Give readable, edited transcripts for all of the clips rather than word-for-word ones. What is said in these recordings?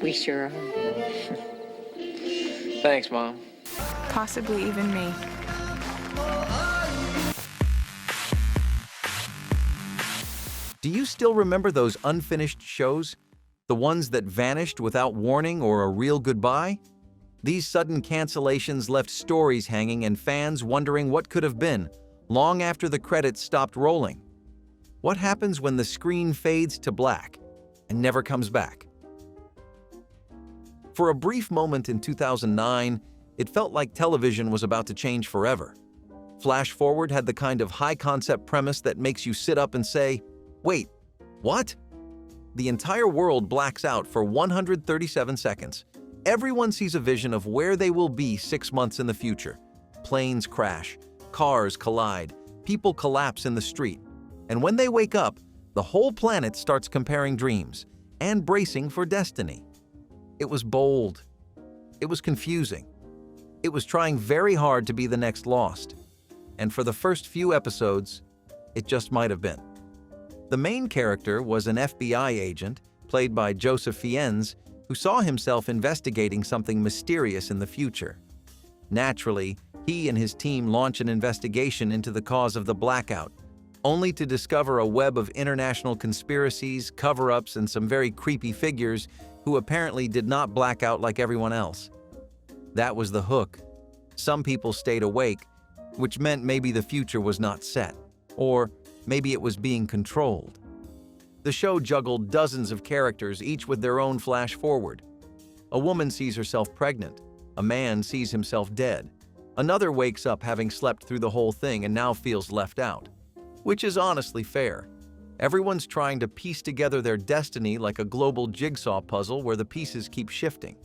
We sure are. Thanks, Mom. Possibly even me. Do you still remember those unfinished shows? The ones that vanished without warning or a real goodbye? These sudden cancellations left stories hanging and fans wondering what could have been, long after the credits stopped rolling. What happens when the screen fades to black and never comes back? For a brief moment in 2009, it felt like television was about to change forever. FlashForward had the kind of high-concept premise that makes you sit up and say, "Wait, what?" The entire world blacks out for 137 seconds. Everyone sees a vision of where they will be 6 months in the future. Planes crash, cars collide, people collapse in the street. And when they wake up, the whole planet starts comparing dreams and bracing for destiny. It was bold. It was confusing. It was trying very hard to be the next Lost. And for the first few episodes, it just might have been. The main character was an FBI agent, played by Joseph Fiennes, who saw himself investigating something mysterious in the future. Naturally, he and his team launch an investigation into the cause of the blackout, only to discover a web of international conspiracies, cover-ups, and some very creepy figures who apparently did not black out like everyone else. That was the hook. Some people stayed awake, which meant maybe the future was not set, or maybe it was being controlled. The show juggled dozens of characters, each with their own flash forward. A woman sees herself pregnant. A man sees himself dead. Another wakes up having slept through the whole thing and now feels left out. Which is honestly fair. Everyone's trying to piece together their destiny like a global jigsaw puzzle where the pieces keep shifting.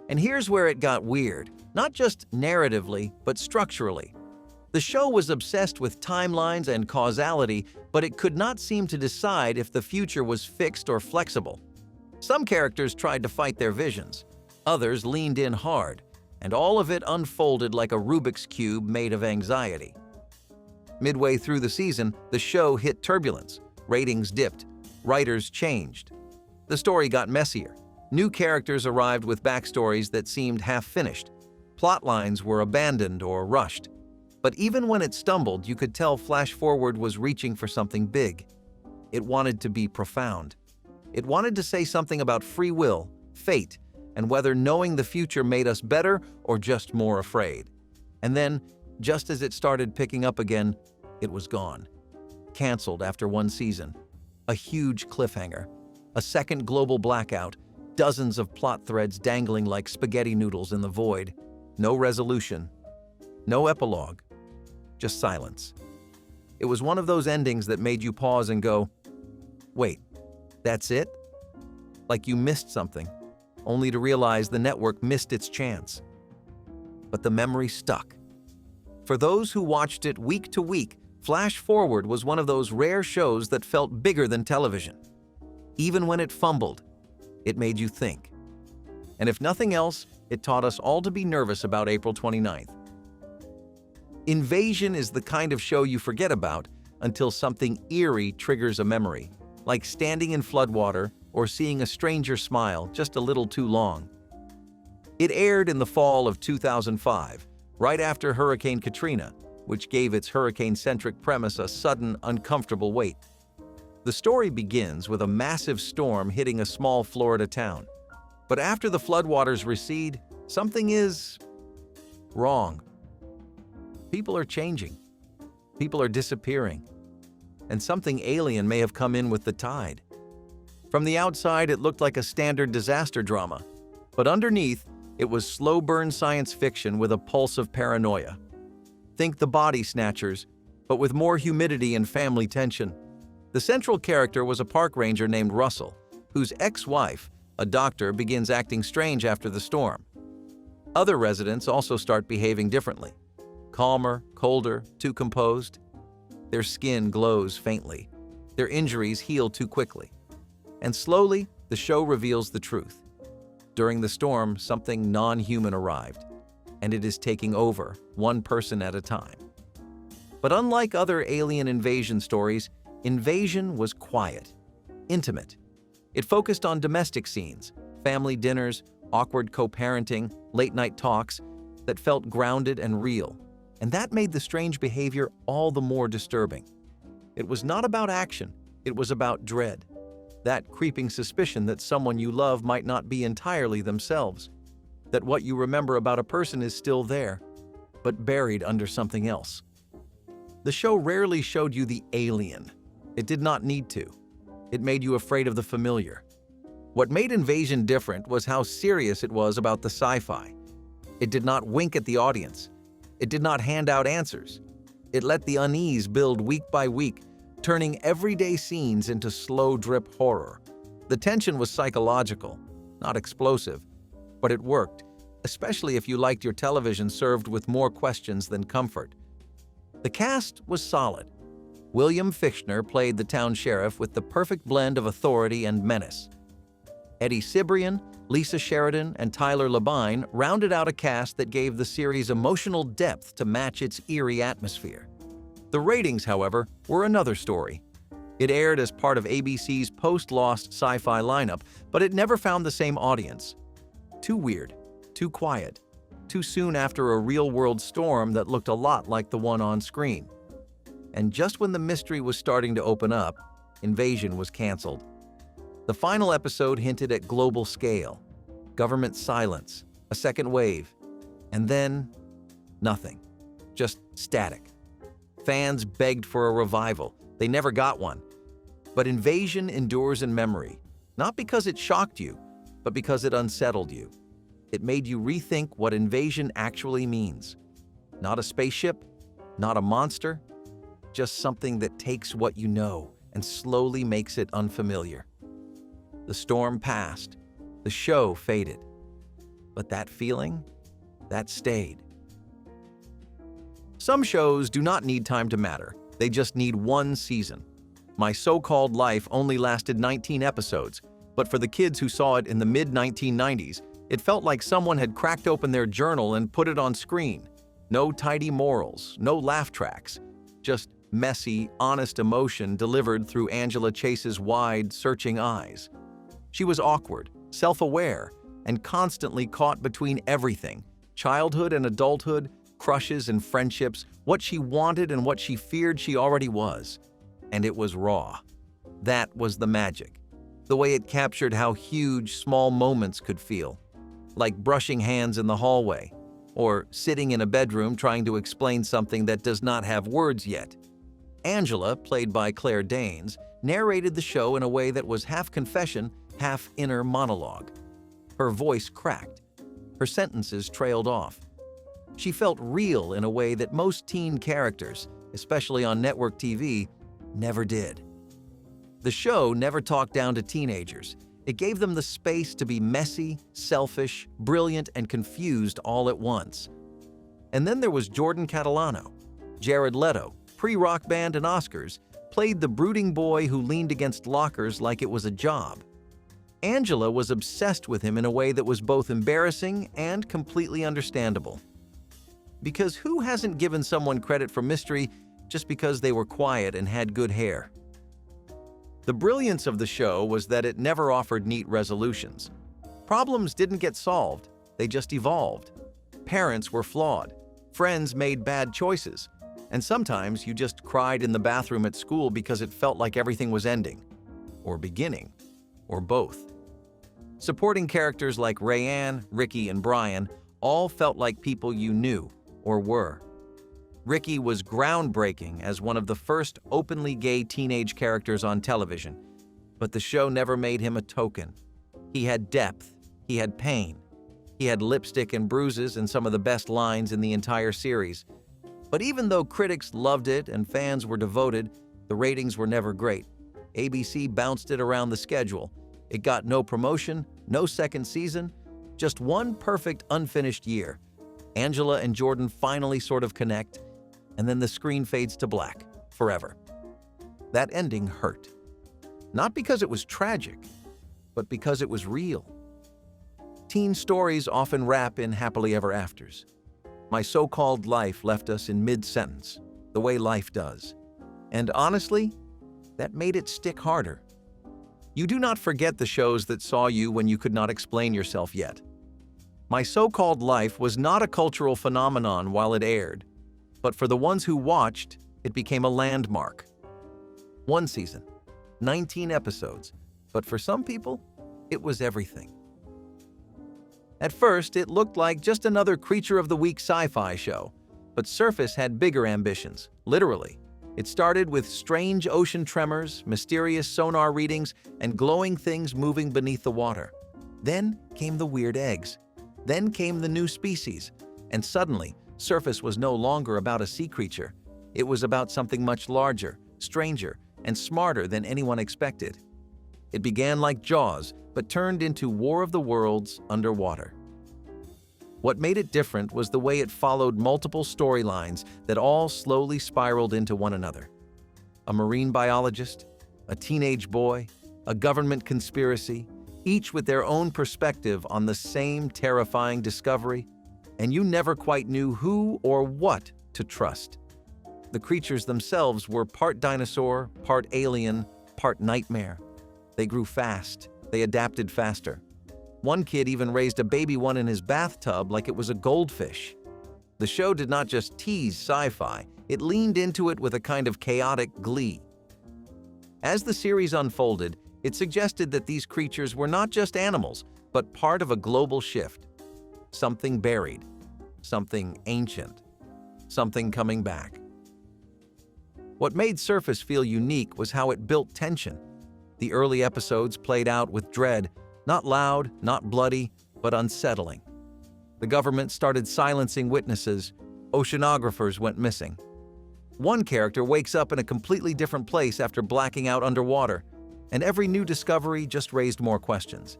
And here's where it got weird, not just narratively, but structurally. The show was obsessed with timelines and causality, but it could not seem to decide if the future was fixed or flexible. Some characters tried to fight their visions. Others leaned in hard, and all of it unfolded like a Rubik's Cube made of anxiety. Midway through the season, the show hit turbulence. Ratings dipped. Writers changed. The story got messier. New characters arrived with backstories that seemed half-finished. Plot lines were abandoned or rushed. But even when it stumbled, you could tell FlashForward was reaching for something big. It wanted to be profound. It wanted to say something about free will, fate, and whether knowing the future made us better or just more afraid. And then, just as it started picking up again, it was gone. Canceled after one season. A huge cliffhanger. A second global blackout. Dozens of plot threads dangling like spaghetti noodles in the void. No resolution. No epilogue. Just silence. It was one of those endings that made you pause and go, "Wait, that's it?" Like you missed something, only to realize the network missed its chance. But the memory stuck. For those who watched it week to week, FlashForward was one of those rare shows that felt bigger than television. Even when it fumbled, it made you think. And if nothing else, it taught us all to be nervous about April 29th. Invasion is the kind of show you forget about until something eerie triggers a memory, like standing in floodwater or seeing a stranger smile just a little too long. It aired in the fall of 2005, right after Hurricane Katrina, which gave its hurricane-centric premise a sudden, uncomfortable weight. The story begins with a massive storm hitting a small Florida town. But after the floodwaters recede, something is wrong. People are changing. People are disappearing. And something alien may have come in with the tide. From the outside, it looked like a standard disaster drama. But underneath, it was slow-burn science fiction with a pulse of paranoia. Think The Body Snatchers, but with more humidity and family tension. The central character was a park ranger named Russell, whose ex-wife, a doctor, begins acting strange after the storm. Other residents also start behaving differently. Calmer, colder, too composed. Their skin glows faintly. Their injuries heal too quickly. And slowly, the show reveals the truth. During the storm, something non-human arrived, and it is taking over, one person at a time. But unlike other alien invasion stories, Invasion was quiet, intimate. It focused on domestic scenes, family dinners, awkward co-parenting, late-night talks that felt grounded and real, and that made the strange behavior all the more disturbing. It was not about action, it was about dread. That creeping suspicion that someone you love might not be entirely themselves, that what you remember about a person is still there, but buried under something else. The show rarely showed you the alien. It did not need to. It made you afraid of the familiar. What made Invasion different was how serious it was about the sci-fi. It did not wink at the audience. It did not hand out answers. It let the unease build week by week, turning everyday scenes into slow-drip horror. The tension was psychological, not explosive, but it worked, especially if you liked your television served with more questions than comfort. The cast was solid. William Fichtner played the town sheriff with the perfect blend of authority and menace. Eddie Cibrian, Lisa Sheridan, and Tyler Labine rounded out a cast that gave the series emotional depth to match its eerie atmosphere. The ratings, however, were another story. It aired as part of ABC's post-Lost sci-fi lineup, but it never found the same audience. Too weird, too quiet, too soon after a real-world storm that looked a lot like the one on screen. And just when the mystery was starting to open up, Invasion was canceled. The final episode hinted at global scale, government silence, a second wave, and then nothing. Just static. Fans begged for a revival. They never got one. But Invasion endures in memory, not because it shocked you, but because it unsettled you. It made you rethink what invasion actually means. Not a spaceship, not a monster, just something that takes what you know and slowly makes it unfamiliar. The storm passed. The show faded. But that feeling, that stayed. Some shows do not need time to matter. They just need one season. My So-Called Life only lasted 19 episodes, but for the kids who saw it in the mid-1990s, it felt like someone had cracked open their journal and put it on screen. No tidy morals, no laugh tracks, just messy, honest emotion delivered through Angela Chase's wide, searching eyes. She was awkward, self-aware, and constantly caught between everything: childhood and adulthood, crushes and friendships, what she wanted and what she feared she already was. And it was raw. That was the magic. The way it captured how huge small moments could feel. Like brushing hands in the hallway, or sitting in a bedroom trying to explain something that does not have words yet. Angela, played by Claire Danes, narrated the show in a way that was half confession, half inner monologue. Her voice cracked. Her sentences trailed off. She felt real in a way that most teen characters, especially on network TV, never did. The show never talked down to teenagers. It gave them the space to be messy, selfish, brilliant, and confused all at once. And then there was Jordan Catalano. Jared Leto, pre-Rock Band and Oscars, played the brooding boy who leaned against lockers like it was a job. Angela was obsessed with him in a way that was both embarrassing and completely understandable. Because who hasn't given someone credit for mystery just because they were quiet and had good hair? The brilliance of the show was that it never offered neat resolutions. Problems didn't get solved, they just evolved. Parents were flawed, friends made bad choices, and sometimes you just cried in the bathroom at school because it felt like everything was ending, or beginning, or both. Supporting characters like Rayanne, Ricky, and Brian all felt like people you knew or were. Ricky was groundbreaking as one of the first openly gay teenage characters on television, but the show never made him a token. He had depth, he had pain, he had lipstick and bruises and some of the best lines in the entire series. But even though critics loved it and fans were devoted, the ratings were never great. ABC bounced it around the schedule. It got no promotion, no second season, just one perfect unfinished year. Angela and Jordan finally sort of connect, and then the screen fades to black, forever. That ending hurt. Not because it was tragic, but because it was real. Teen stories often wrap in happily ever afters. My So-Called Life left us in mid-sentence, the way life does. And honestly, that made it stick harder. You do not forget the shows that saw you when you could not explain yourself yet. My So-Called Life was not a cultural phenomenon while it aired, but for the ones who watched, it became a landmark. 1 season, 19 episodes, but for some people, it was everything. At first, it looked like just another Creature of the Week sci-fi show, but Surface had bigger ambitions, literally. It started with strange ocean tremors, mysterious sonar readings, and glowing things moving beneath the water. Then came the weird eggs. Then came the new species. And suddenly, Surface was no longer about a sea creature. It was about something much larger, stranger, and smarter than anyone expected. It began like Jaws, but turned into War of the Worlds underwater. What made it different was the way it followed multiple storylines that all slowly spiraled into one another. A marine biologist, a teenage boy, a government conspiracy, each with their own perspective on the same terrifying discovery, and you never quite knew who or what to trust. The creatures themselves were part dinosaur, part alien, part nightmare. They grew fast. They adapted faster. One kid even raised a baby one in his bathtub like it was a goldfish. The show did not just tease sci-fi, it leaned into it with a kind of chaotic glee. As the series unfolded, it suggested that these creatures were not just animals, but part of a global shift. Something buried, something ancient, something coming back. What made Surface feel unique was how it built tension. The early episodes played out with dread, not loud, not bloody, but unsettling. The government started silencing witnesses. Oceanographers went missing. One character wakes up in a completely different place after blacking out underwater, and every new discovery just raised more questions.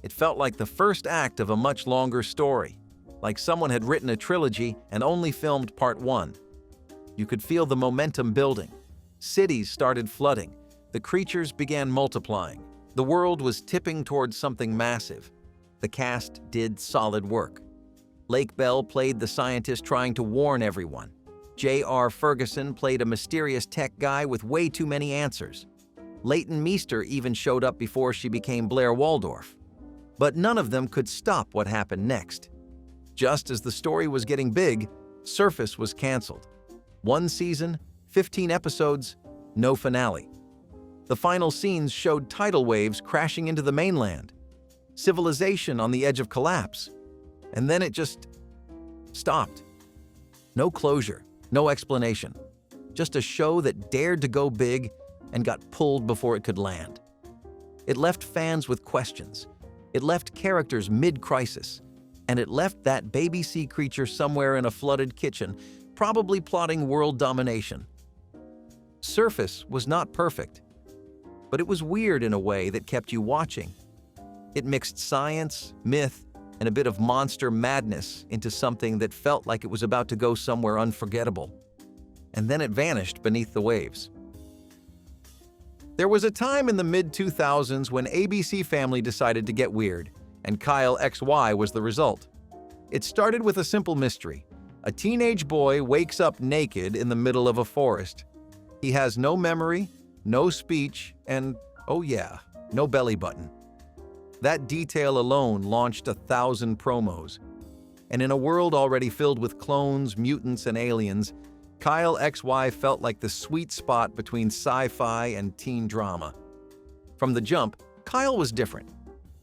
It felt like the first act of a much longer story, like someone had written a trilogy and only filmed part 1. You could feel the momentum building. Cities started flooding. The creatures began multiplying. The world was tipping towards something massive. The cast did solid work. Lake Bell played the scientist trying to warn everyone. J.R. Ferguson played a mysterious tech guy with way too many answers. Leighton Meester even showed up before she became Blair Waldorf. But none of them could stop what happened next. Just as the story was getting big, Surface was canceled. 1 season, 15 episodes, no finale. The final scenes showed tidal waves crashing into the mainland, civilization on the edge of collapse, and then it just stopped. No closure, no explanation, just a show that dared to go big and got pulled before it could land. It left fans with questions, it left characters mid-crisis, and it left that baby sea creature somewhere in a flooded kitchen, probably plotting world domination. Surface was not perfect, but it was weird in a way that kept you watching. It mixed science, myth, and a bit of monster madness into something that felt like it was about to go somewhere unforgettable. And then it vanished beneath the waves. There was a time in the mid-2000s when ABC Family decided to get weird, and Kyle XY was the result. It started with a simple mystery. A teenage boy wakes up naked in the middle of a forest. He has no memory, no speech, and, oh yeah, no belly button. That detail alone launched 1,000 promos. And in a world already filled with clones, mutants, and aliens, Kyle XY felt like the sweet spot between sci-fi and teen drama. From the jump, Kyle was different.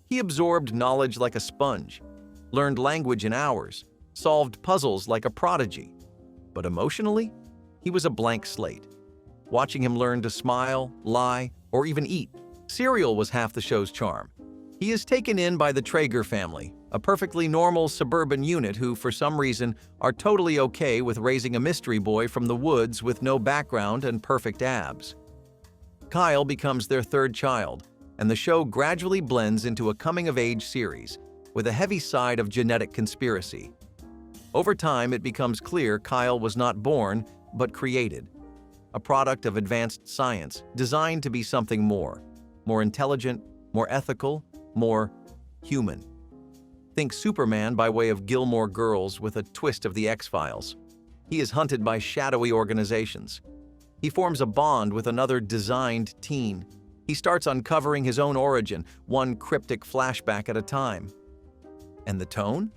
He absorbed knowledge like a sponge, learned language in hours, solved puzzles like a prodigy. But emotionally, he was a blank slate. Watching him learn to smile, lie, or even eat. Cereal was half the show's charm. He is taken in by the Traeger family, a perfectly normal suburban unit who, for some reason, are totally okay with raising a mystery boy from the woods with no background and perfect abs. Kyle becomes their third child, and the show gradually blends into a coming-of-age series with a heavy side of genetic conspiracy. Over time, it becomes clear Kyle was not born, but created. A product of advanced science designed to be something more intelligent, more ethical, more human. Think Superman by way of Gilmore Girls with a twist of the X-Files. He is hunted by shadowy organizations. He forms a bond with another designed teen, He starts uncovering his own origin, one cryptic flashback at a time. And the tone?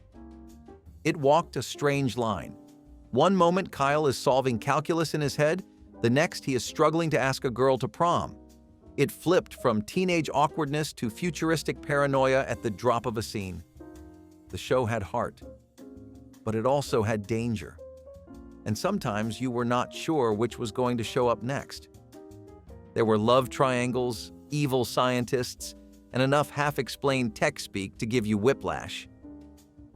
It walked a strange line. One moment Kyle is solving calculus in his head, the next he is struggling to ask a girl to prom. It flipped from teenage awkwardness to futuristic paranoia at the drop of a scene. The show had heart, but it also had danger. And sometimes you were not sure which was going to show up next. There were love triangles, evil scientists, and enough half-explained tech speak to give you whiplash.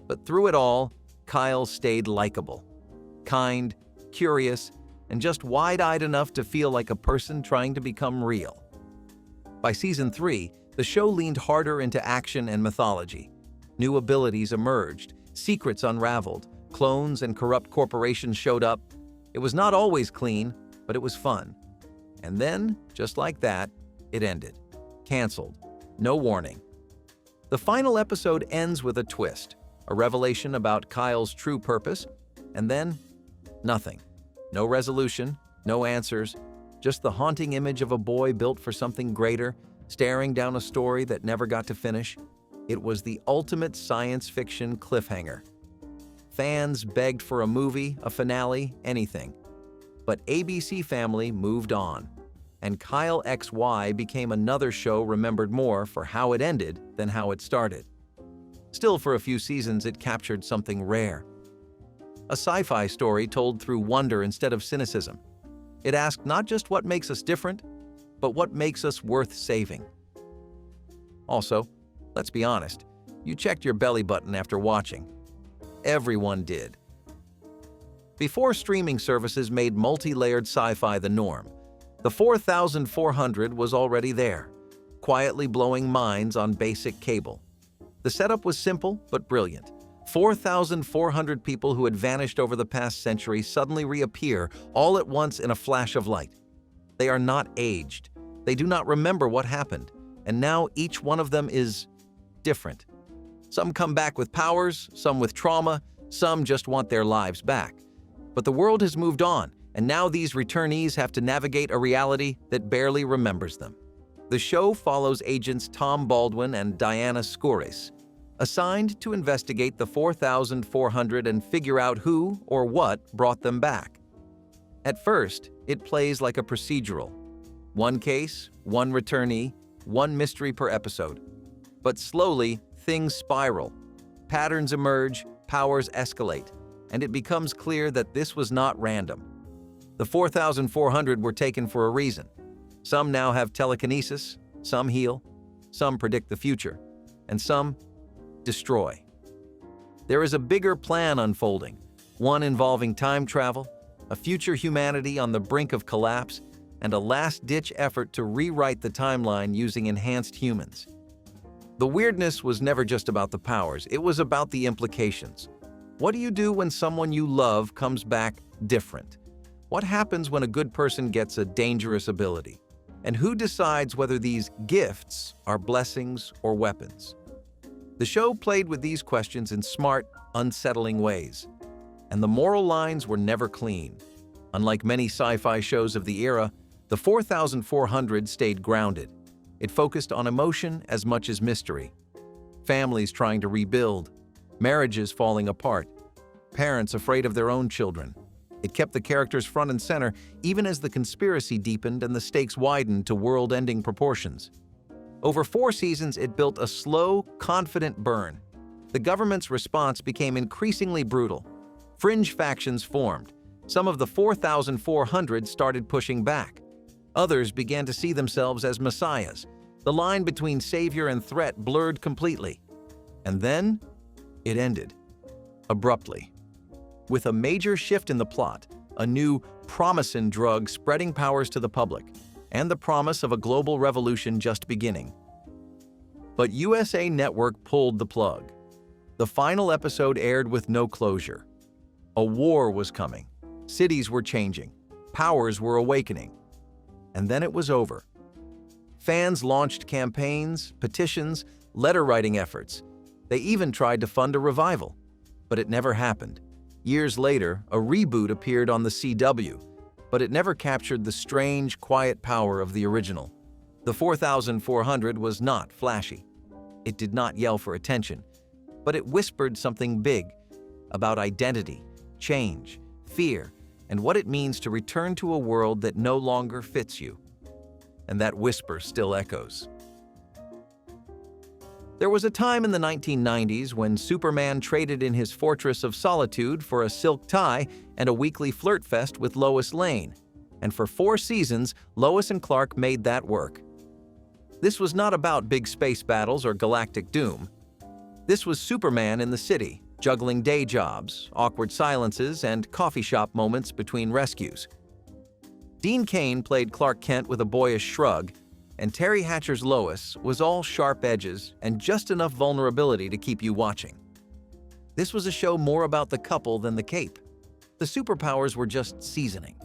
But through it all, Kyle stayed likable, kind, curious, and just wide-eyed enough to feel like a person trying to become real. By season 3, the show leaned harder into action and mythology. New abilities emerged, secrets unraveled, clones and corrupt corporations showed up. It was not always clean, but it was fun. And then, just like that, it ended. Canceled. No warning. The final episode ends with a twist, a revelation about Kyle's true purpose, and then nothing. No resolution, no answers, just the haunting image of a boy built for something greater, staring down a story that never got to finish. It was the ultimate science fiction cliffhanger. Fans begged for a movie, a finale, anything. But ABC Family moved on, and Kyle XY became another show remembered more for how it ended than how it started. Still, for a few seasons, it captured something rare. A sci-fi story told through wonder instead of cynicism. It asked not just what makes us different, but what makes us worth saving. Also, let's be honest, you checked your belly button after watching. Everyone did. Before streaming services made multi-layered sci-fi the norm, the 4400 was already there, quietly blowing minds on basic cable. The setup was simple but brilliant. 4,400 people who had vanished over the past century suddenly reappear all at once in a flash of light. They are not aged. They do not remember what happened, and now each one of them is different. Some come back with powers, some with trauma, some just want their lives back. But the world has moved on, and now these returnees have to navigate a reality that barely remembers them. The show follows agents Tom Baldwin and Diana Skouras, assigned to investigate the 4,400 and figure out who or what brought them back. At first, it plays like a procedural. One case, one returnee, one mystery per episode. But slowly, things spiral. Patterns emerge, powers escalate, and it becomes clear that this was not random. The 4,400 were taken for a reason. Some now have telekinesis, some heal, some predict the future, and some destroy. There is a bigger plan unfolding, one involving time travel, a future humanity on the brink of collapse, and a last-ditch effort to rewrite the timeline using enhanced humans. The weirdness was never just about the powers, it was about the implications. What do you do when someone you love comes back different? What happens when a good person gets a dangerous ability? And who decides whether these gifts are blessings or weapons? The show played with these questions in smart, unsettling ways. And the moral lines were never clean. Unlike many sci-fi shows of the era, the 4,400 stayed grounded. It focused on emotion as much as mystery. Families trying to rebuild, marriages falling apart, parents afraid of their own children. It kept the characters front and center even as the conspiracy deepened and the stakes widened to world-ending proportions. Over 4 seasons, it built a slow, confident burn. The government's response became increasingly brutal. Fringe factions formed. Some of the 4,400 started pushing back. Others began to see themselves as messiahs. The line between savior and threat blurred completely. And then, it ended. Abruptly. With a major shift in the plot, a new promising drug spreading powers to the public, and the promise of a global revolution just beginning. But USA Network pulled the plug. The final episode aired with no closure. A war was coming. Cities were changing. Powers were awakening. And then it was over. Fans launched campaigns, petitions, letter-writing efforts. They even tried to fund a revival. But it never happened. Years later, a reboot appeared on the CW, but it never captured the strange, quiet power of the original. The 4400 was not flashy. It did not yell for attention, but it whispered something big about identity, change, fear, and what it means to return to a world that no longer fits you. And that whisper still echoes. There was a time in the 1990s when Superman traded in his fortress of solitude for a silk tie and a weekly flirt fest with Lois Lane. And for 4 seasons, Lois and Clark made that work. This was not about big space battles or galactic doom. This was Superman in the city, juggling day jobs, awkward silences, and coffee shop moments between rescues. Dean Cain played Clark Kent with a boyish shrug, and Terry Hatcher's Lois was all sharp edges and just enough vulnerability to keep you watching. This was a show more about the couple than the cape. The superpowers were just seasoning.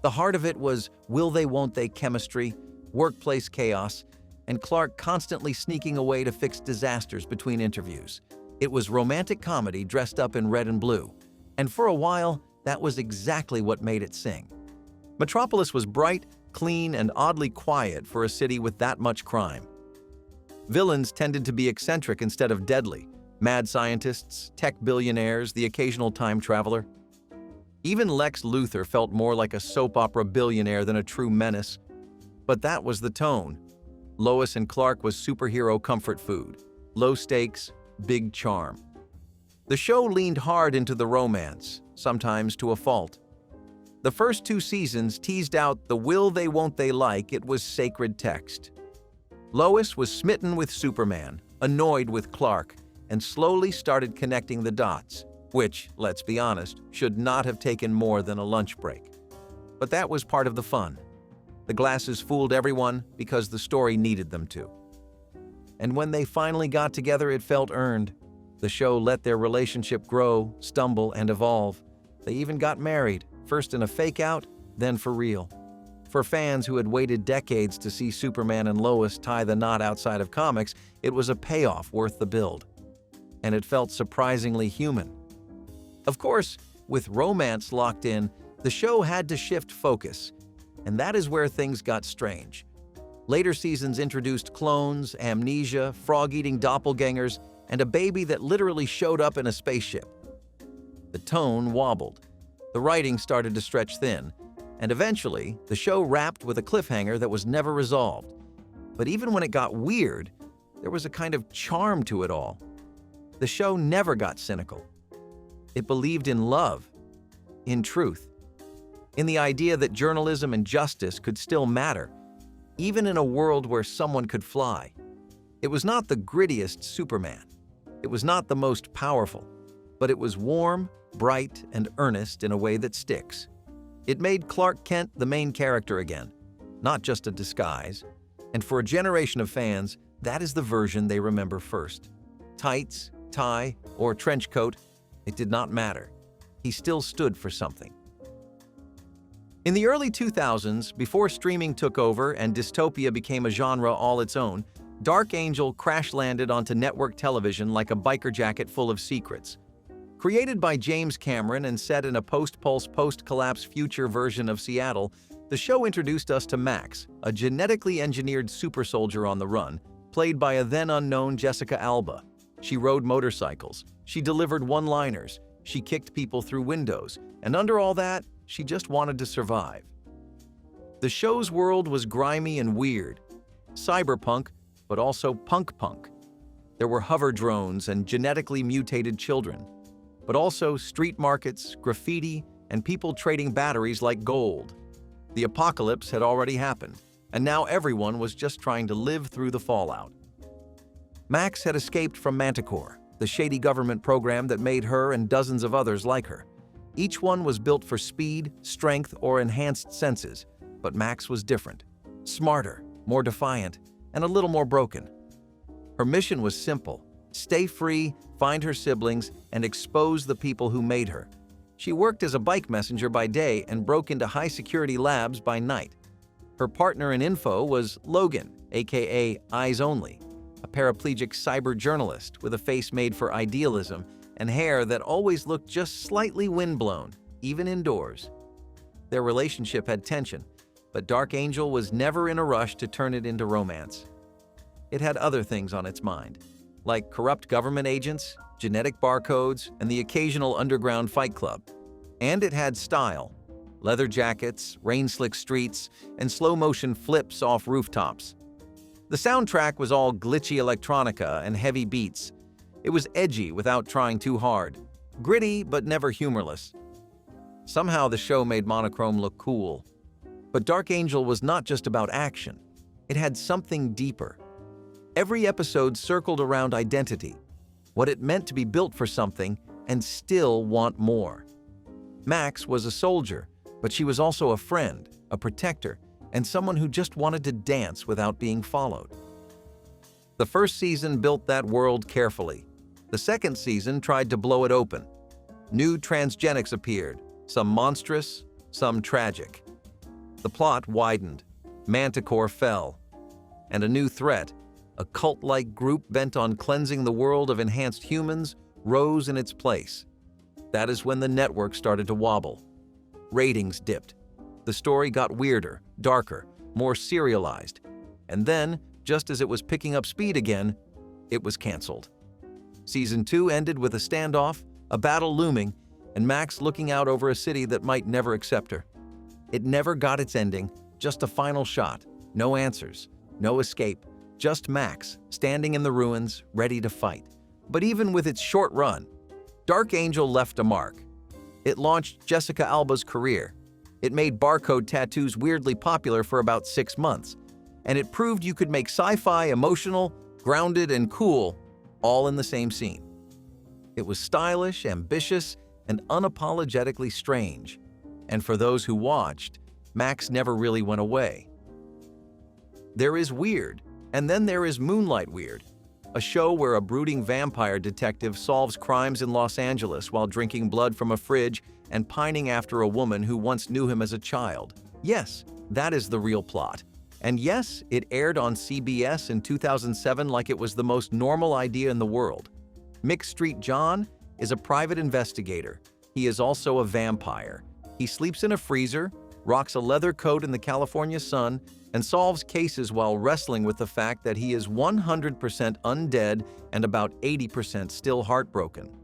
The heart of it was will they won't they chemistry, workplace chaos, and Clark constantly sneaking away to fix disasters between interviews. It was romantic comedy dressed up in red and blue, and for a while, that was exactly what made it sing. Metropolis was bright, clean, and oddly quiet for a city with that much crime. Villains tended to be eccentric instead of deadly, mad scientists, tech billionaires, the occasional time traveler. Even Lex Luthor felt more like a soap opera billionaire than a true menace. But that was the tone. Lois and Clark was superhero comfort food. Low stakes, big charm. The show leaned hard into the romance, sometimes to a fault. The first 2 seasons teased out the will they won't they like it was sacred text. Lois was smitten with Superman, annoyed with Clark, and slowly started connecting the dots, which, let's be honest, should not have taken more than a lunch break. But that was part of the fun. The glasses fooled everyone because the story needed them to. And when they finally got together, it felt earned. The show let their relationship grow, stumble, and evolve. They even got married, first in a fake-out, then for real. For fans who had waited decades to see Superman and Lois tie the knot outside of comics, it was a payoff worth the build. And it felt surprisingly human. Of course, with romance locked in, the show had to shift focus, and that is where things got strange. Later seasons introduced clones, amnesia, frog-eating doppelgangers, and a baby that literally showed up in a spaceship. The tone wobbled. The writing started to stretch thin, and eventually, the show wrapped with a cliffhanger that was never resolved. But even when it got weird, there was a kind of charm to it all. The show never got cynical. It believed in love, in truth, in the idea that journalism and justice could still matter, even in a world where someone could fly. It was not the grittiest Superman. It was not the most powerful, but it was warm, bright, and earnest in a way that sticks. It made Clark Kent the main character again, not just a disguise. And for a generation of fans, that is the version they remember first. Tights, tie, or trench coat, it did not matter. He still stood for something. In the early 2000s, before streaming took over and dystopia became a genre all its own, Dark Angel crash-landed onto network television like a biker jacket full of secrets. Created by James Cameron and set in a post-Pulse, post-collapse future version of Seattle, the show introduced us to Max, a genetically engineered super soldier on the run, played by a then-unknown Jessica Alba. She rode motorcycles, she delivered one-liners, she kicked people through windows, and under all that, she just wanted to survive. The show's world was grimy and weird, cyberpunk, but also punk-punk. There were hover drones and genetically mutated children, but also street markets, graffiti, and people trading batteries like gold. The apocalypse had already happened, and now everyone was just trying to live through the fallout. Max had escaped from Manticore, the shady government program that made her and dozens of others like her. Each one was built for speed, strength, or enhanced senses, but Max was different, smarter, more defiant, and a little more broken. Her mission was simple: stay free, find her siblings, and expose the people who made her. She worked as a bike messenger by day and broke into high-security labs by night. Her partner in info was Logan, aka Eyes Only, a paraplegic cyber journalist with a face made for idealism and hair that always looked just slightly windblown, even indoors. Their relationship had tension, But Dark Angel was never in a rush to turn it into romance. It had other things on its mind, like corrupt government agents, genetic barcodes, and the occasional underground fight club. And it had style: leather jackets, rain-slick streets, and slow-motion flips off rooftops. The soundtrack was all glitchy electronica and heavy beats. It was edgy without trying too hard, gritty but never humorless. Somehow the show made monochrome look cool. But Dark Angel was not just about action. It had something deeper. Every episode circled around identity, what it meant to be built for something and still want more. Max was a soldier, but she was also a friend, a protector, and someone who just wanted to dance without being followed. The first season built that world carefully. The second season tried to blow it open. New transgenics appeared, some monstrous, some tragic. The plot widened. Manticore fell. And a new threat, a cult-like group bent on cleansing the world of enhanced humans, rose in its place. That is when the network started to wobble. Ratings dipped. The story got weirder, darker, more serialized. And then, just as it was picking up speed again, it was canceled. Season 2 ended with a standoff, a battle looming, and Max looking out over a city that might never accept her. It never got its ending, just a final shot. No answers, no escape, just Max, standing in the ruins, ready to fight. But even with its short run, Dark Angel left a mark. It launched Jessica Alba's career. It made barcode tattoos weirdly popular for about 6 months. And it proved you could make sci-fi emotional, grounded, and cool, all in the same scene. It was stylish, ambitious, and unapologetically strange. And for those who watched, Max never really went away. There is weird, and then there is Moonlight Weird, a show where a brooding vampire detective solves crimes in Los Angeles while drinking blood from a fridge and pining after a woman who once knew him as a child. Yes, that is the real plot. And yes, it aired on CBS in 2007 like it was the most normal idea in the world. Mick Street John is a private investigator. He is also a vampire. He sleeps in a freezer, rocks a leather coat in the California sun, and solves cases while wrestling with the fact that he is 100% undead and about 80% still heartbroken.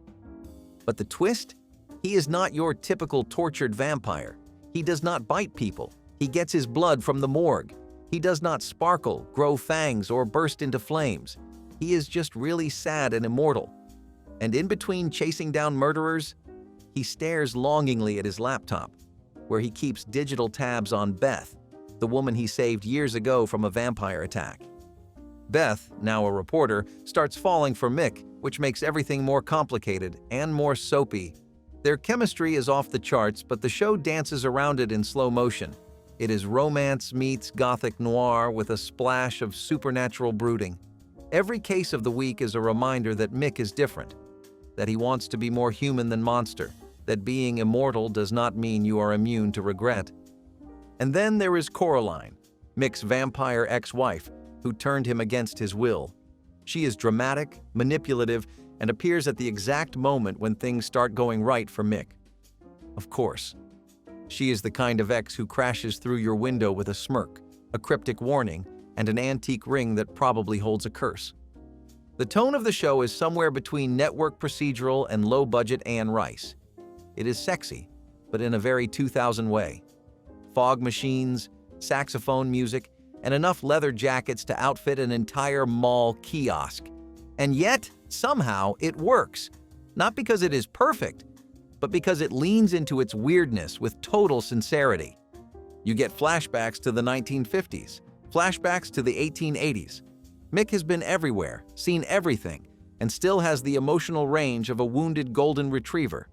But the twist? He is not your typical tortured vampire. He does not bite people. He gets his blood from the morgue. He does not sparkle, grow fangs, or burst into flames. He is just really sad and immortal. And in between chasing down murderers, he stares longingly at his laptop, where he keeps digital tabs on Beth, the woman he saved years ago from a vampire attack. Beth, now a reporter, starts falling for Mick, which makes everything more complicated and more soapy. Their chemistry is off the charts, but the show dances around it in slow motion. It is romance meets gothic noir with a splash of supernatural brooding. Every case of the week is a reminder that Mick is different, that he wants to be more human than monster, that being immortal does not mean you are immune to regret. And then there is Coraline, Mick's vampire ex-wife, who turned him against his will. She is dramatic, manipulative, and appears at the exact moment when things start going right for Mick. Of course. She is the kind of ex who crashes through your window with a smirk, a cryptic warning, and an antique ring that probably holds a curse. The tone of the show is somewhere between network procedural and low-budget Anne Rice. It is sexy, but in a very 2000 way. Fog machines, saxophone music, and enough leather jackets to outfit an entire mall kiosk. And yet, somehow, it works. Not because it is perfect, but because it leans into its weirdness with total sincerity. You get flashbacks to the 1950s, flashbacks to the 1880s. Mick has been everywhere, seen everything, and still has the emotional range of a wounded golden retriever.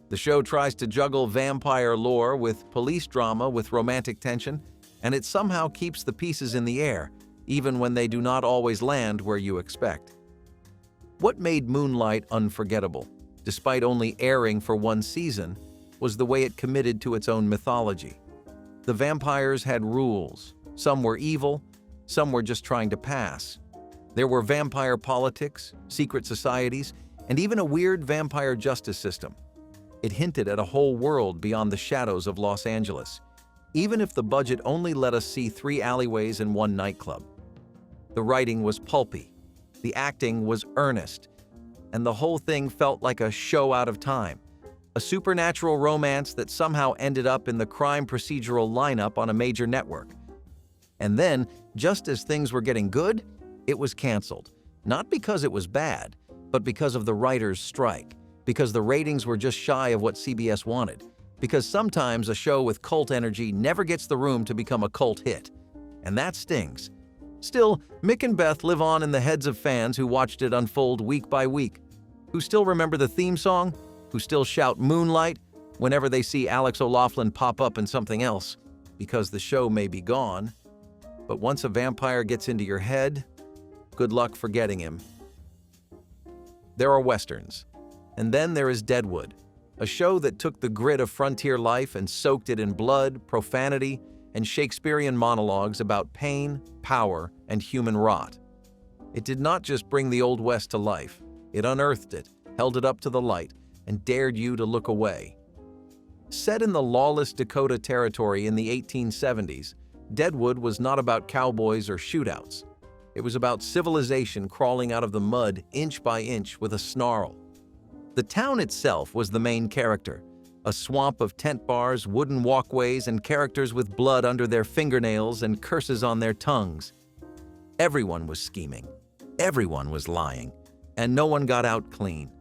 The show tries to juggle vampire lore with police drama with romantic tension, and it somehow keeps the pieces in the air, even when they do not always land where you expect. What made Moonlight unforgettable, despite only airing for one season, was the way it committed to its own mythology. The vampires had rules. Some were evil, some were just trying to pass. There were vampire politics, secret societies, and even a weird vampire justice system. It hinted at a whole world beyond the shadows of Los Angeles. even if the budget only let us see 3 alleyways and 1 nightclub. The writing was pulpy, the acting was earnest, and the whole thing felt like a show out of time, a supernatural romance that somehow ended up in the crime procedural lineup on a major network. And then, just as things were getting good, it was canceled. Not because it was bad, but because of the writers' strike, because the ratings were just shy of what CBS wanted, because sometimes a show with cult energy never gets the room to become a cult hit. And that stings. Still, Mick and Beth live on in the heads of fans who watched it unfold week by week, who still remember the theme song, who still shout "Moonlight" whenever they see Alex O'Loughlin pop up in something else, because the show may be gone. But once a vampire gets into your head, good luck forgetting him. There are westerns. And then there is Deadwood, a show that took the grit of frontier life and soaked it in blood, profanity, and Shakespearean monologues about pain, power, and human rot. It did not just bring the Old West to life. It unearthed it, held it up to the light, and dared you to look away. Set in the lawless Dakota Territory in the 1870s, Deadwood was not about cowboys or shootouts. It was about civilization crawling out of the mud inch by inch with a snarl. The town itself was the main character, a swamp of tent bars, wooden walkways, and characters with blood under their fingernails and curses on their tongues. Everyone was scheming, everyone was lying, and no one got out clean.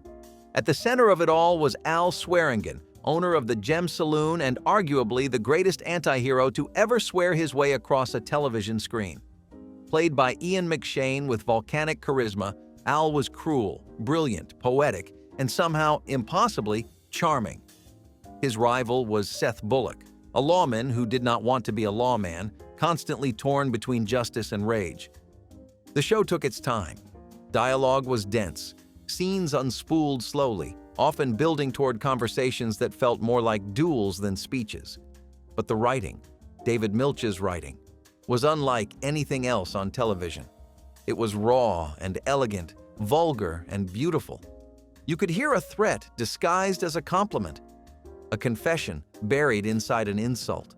At the center of it all was Al Swearingen, owner of the Gem Saloon and arguably the greatest anti-hero to ever swear his way across a television screen. Played by Ian McShane with volcanic charisma, Al was cruel, brilliant, poetic, and somehow, impossibly, charming. His rival was Seth Bullock, a lawman who did not want to be a lawman, constantly torn between justice and rage. The show took its time. Dialogue was dense, scenes unspooled slowly, often building toward conversations that felt more like duels than speeches. But the writing, David Milch's writing, was unlike anything else on television. It was raw and elegant, vulgar and beautiful. You could hear a threat disguised as a compliment, a confession buried inside an insult.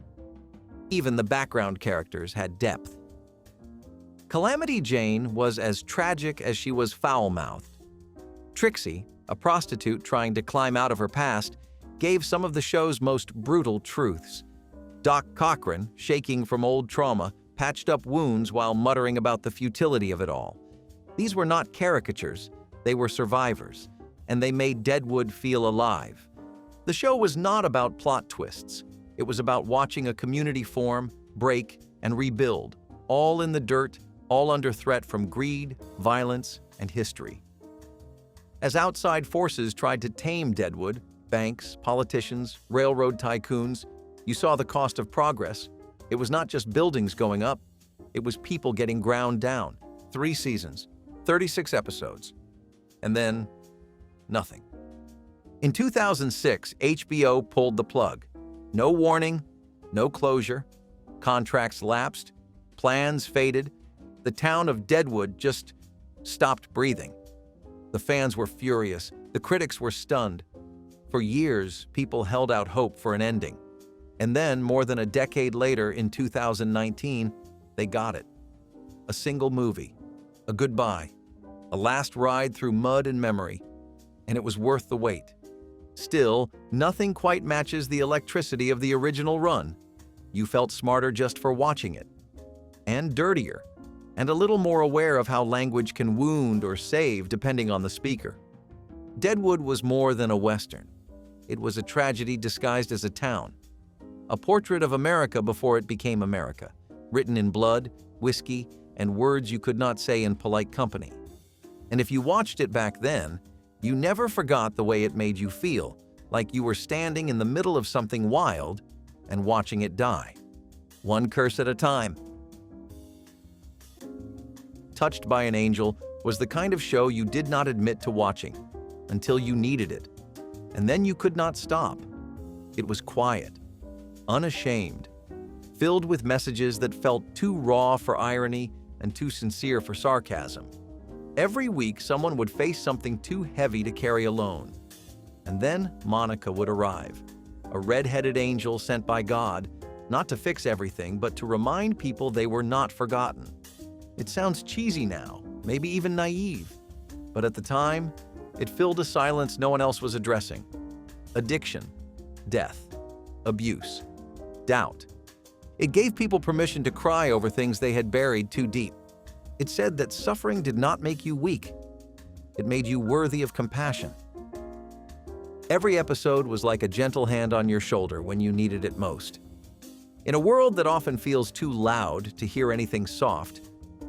Even the background characters had depth. Calamity Jane was as tragic as she was foul-mouthed. Trixie, a prostitute trying to climb out of her past, gave some of the show's most brutal truths. Doc Cochran, shaking from old trauma, patched up wounds while muttering about the futility of it all. These were not caricatures, they were survivors, and they made Deadwood feel alive. The show was not about plot twists. It was about watching a community form, break, and rebuild, all in the dirt, all under threat from greed, violence, and history. As outside forces tried to tame Deadwood, banks, politicians, railroad tycoons, you saw the cost of progress. It was not just buildings going up, it was people getting ground down. 3 seasons, 36 episodes, and then nothing. In 2006, HBO pulled the plug. No warning, no closure, contracts lapsed, plans faded. The town of Deadwood just stopped breathing. The fans were furious, the critics were stunned. For years, people held out hope for an ending. And then, more than a decade later, in 2019, they got it. A single movie, a goodbye, a last ride through mud and memory, and it was worth the wait. Still, nothing quite matches the electricity of the original run. You felt smarter just for watching it. And dirtier, and a little more aware of how language can wound or save depending on the speaker. Deadwood was more than a Western. It was a tragedy disguised as a town. A portrait of America before it became America, written in blood, whiskey, and words you could not say in polite company. And if you watched it back then, you never forgot the way it made you feel, like you were standing in the middle of something wild and watching it die. One curse at a time. Touched by an Angel was the kind of show you did not admit to watching until you needed it. And then you could not stop. It was quiet, unashamed, filled with messages that felt too raw for irony and too sincere for sarcasm. Every week, someone would face something too heavy to carry alone. And then Monica would arrive, a red-headed angel sent by God, not to fix everything, but to remind people they were not forgotten. It sounds cheesy now, maybe even naive, but at the time, it filled a silence no one else was addressing. Addiction, death, abuse, doubt. It gave people permission to cry over things they had buried too deep. It said that suffering did not make you weak. It made you worthy of compassion. Every episode was like a gentle hand on your shoulder when you needed it most. In a world that often feels too loud to hear anything soft,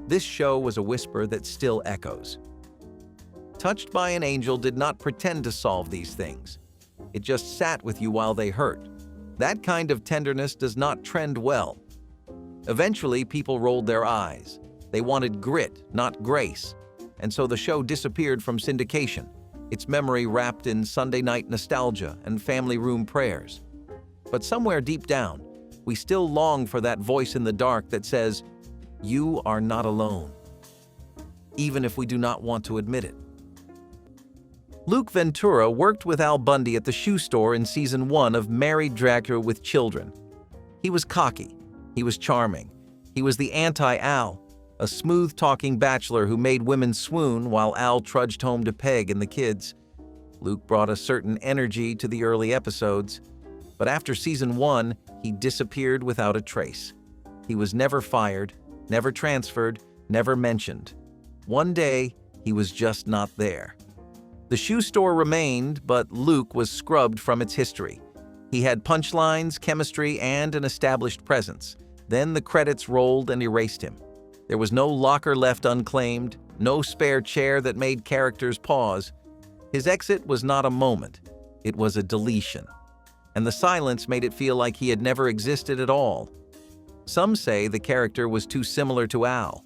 this show was a whisper that still echoes. Touched by an Angel did not pretend to solve these things. It just sat with you while they hurt. That kind of tenderness does not trend well. Eventually, people rolled their eyes. They wanted grit, not grace. And so the show disappeared from syndication, its memory wrapped in Sunday night nostalgia and family room prayers. But somewhere deep down, we still long for that voice in the dark that says, "You are not alone," even if we do not want to admit it. Luke Ventura worked with Al Bundy at the shoe store in Season 1 of Married Dracula with Children. He was cocky. He was charming. He was the anti-Al, a smooth-talking bachelor who made women swoon while Al trudged home to Peg and the kids. Luke brought a certain energy to the early episodes, but after Season 1, he disappeared without a trace. He was never fired, never transferred, never mentioned. One day, he was just not there. The shoe store remained, but Luke was scrubbed from its history. He had punchlines, chemistry, and an established presence. Then the credits rolled and erased him. There was no locker left unclaimed, no spare chair that made characters pause. His exit was not a moment. It was a deletion. And the silence made it feel like he had never existed at all. Some say the character was too similar to Al.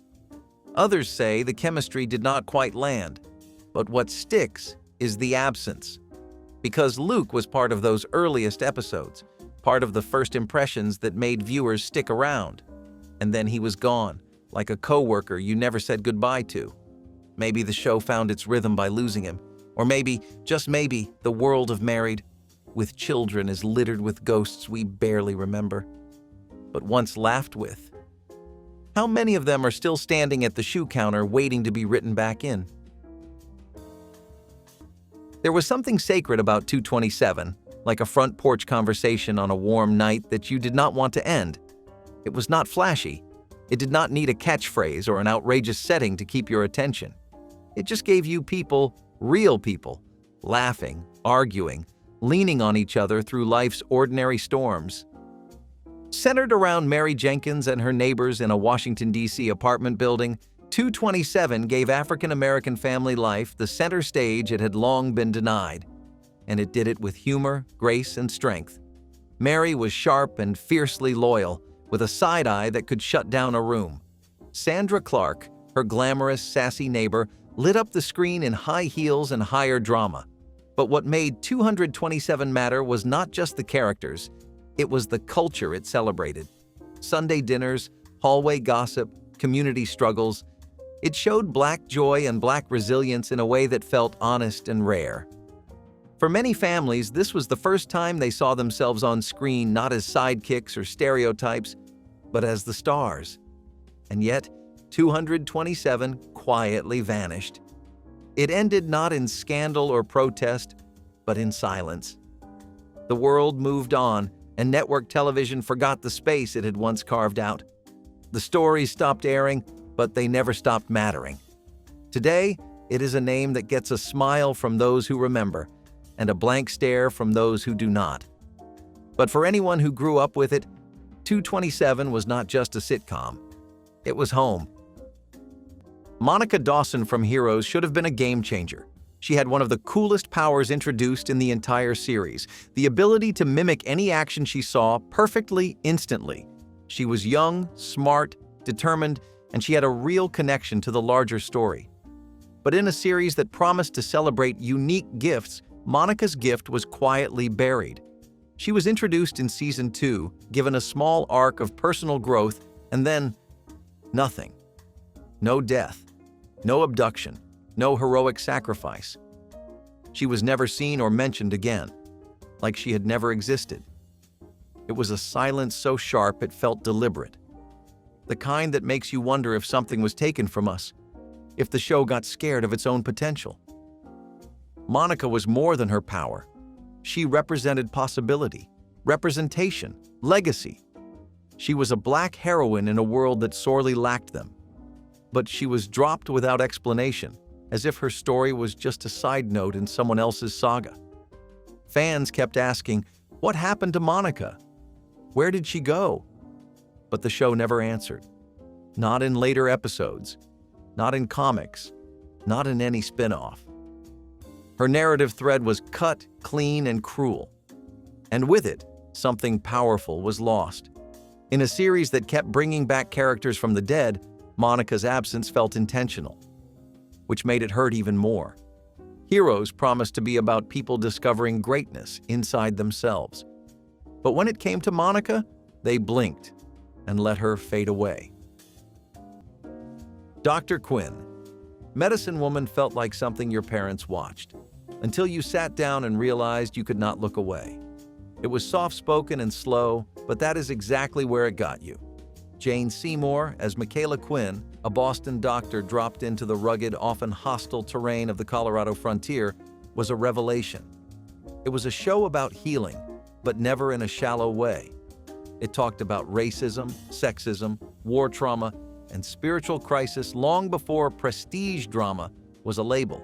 Others say the chemistry did not quite land. But what sticks is the absence. Because Luke was part of those earliest episodes, part of the first impressions that made viewers stick around. And then he was gone, like a coworker you never said goodbye to. Maybe the show found its rhythm by losing him. Or maybe, just maybe, the world of Married with Children is littered with ghosts we barely remember, but once laughed with. How many of them are still standing at the shoe counter waiting to be written back in? There was something sacred about 227, like a front porch conversation on a warm night that you did not want to end. It was not flashy. It did not need a catchphrase or an outrageous setting to keep your attention. It just gave you people, real people, laughing, arguing, leaning on each other through life's ordinary storms. Centered around Mary Jenkins and her neighbors in a Washington, D.C. apartment building, 227 gave African-American family life the center stage it had long been denied. And it did it with humor, grace, and strength. Mary was sharp and fiercely loyal, with a side eye that could shut down a room. Sandra Clark, her glamorous, sassy neighbor, lit up the screen in high heels and higher drama. But what made 227 matter was not just the characters, it was the culture it celebrated. Sunday dinners, hallway gossip, community struggles. It showed Black joy and Black resilience in a way that felt honest and rare. For many families, this was the first time they saw themselves on screen not as sidekicks or stereotypes, but as the stars. And yet, 227 quietly vanished. It ended not in scandal or protest, but in silence. The world moved on, and network television forgot the space it had once carved out. The stories stopped airing, but they never stopped mattering. Today, it is a name that gets a smile from those who remember, and a blank stare from those who do not. But for anyone who grew up with it, 227 was not just a sitcom. It was home. Monica Dawson from Heroes should have been a game changer. She had one of the coolest powers introduced in the entire series, the ability to mimic any action she saw perfectly, instantly. She was young, smart, determined, and she had a real connection to the larger story. But in a series that promised to celebrate unique gifts, Monica's gift was quietly buried. She was introduced in Season 2, given a small arc of personal growth, and then nothing. No death, no abduction, no heroic sacrifice. She was never seen or mentioned again, like she had never existed. It was a silence so sharp it felt deliberate. The kind that makes you wonder if something was taken from us, if the show got scared of its own potential. Monica was more than her power. She represented possibility, representation, legacy. She was a black heroine in a world that sorely lacked them. But she was dropped without explanation, as if her story was just a side note in someone else's saga. Fans kept asking, what happened to Monica? Where did she go? But the show never answered. Not in later episodes, not in comics, not in any spin-off. Her narrative thread was cut, clean, and cruel. And with it, something powerful was lost. In a series that kept bringing back characters from the dead, Monica's absence felt intentional, which made it hurt even more. Heroes promised to be about people discovering greatness inside themselves. But when it came to Monica, they blinked and let her fade away. Dr. Quinn. Medicine Woman felt like something your parents watched, until you sat down and realized you could not look away. It was soft-spoken and slow, but that is exactly where it got you. Jane Seymour, as Michaela Quinn, a Boston doctor dropped into the rugged, often hostile terrain of the Colorado frontier, was a revelation. It was a show about healing, but never in a shallow way. It talked about racism, sexism, war trauma, and spiritual crisis long before prestige drama was a label.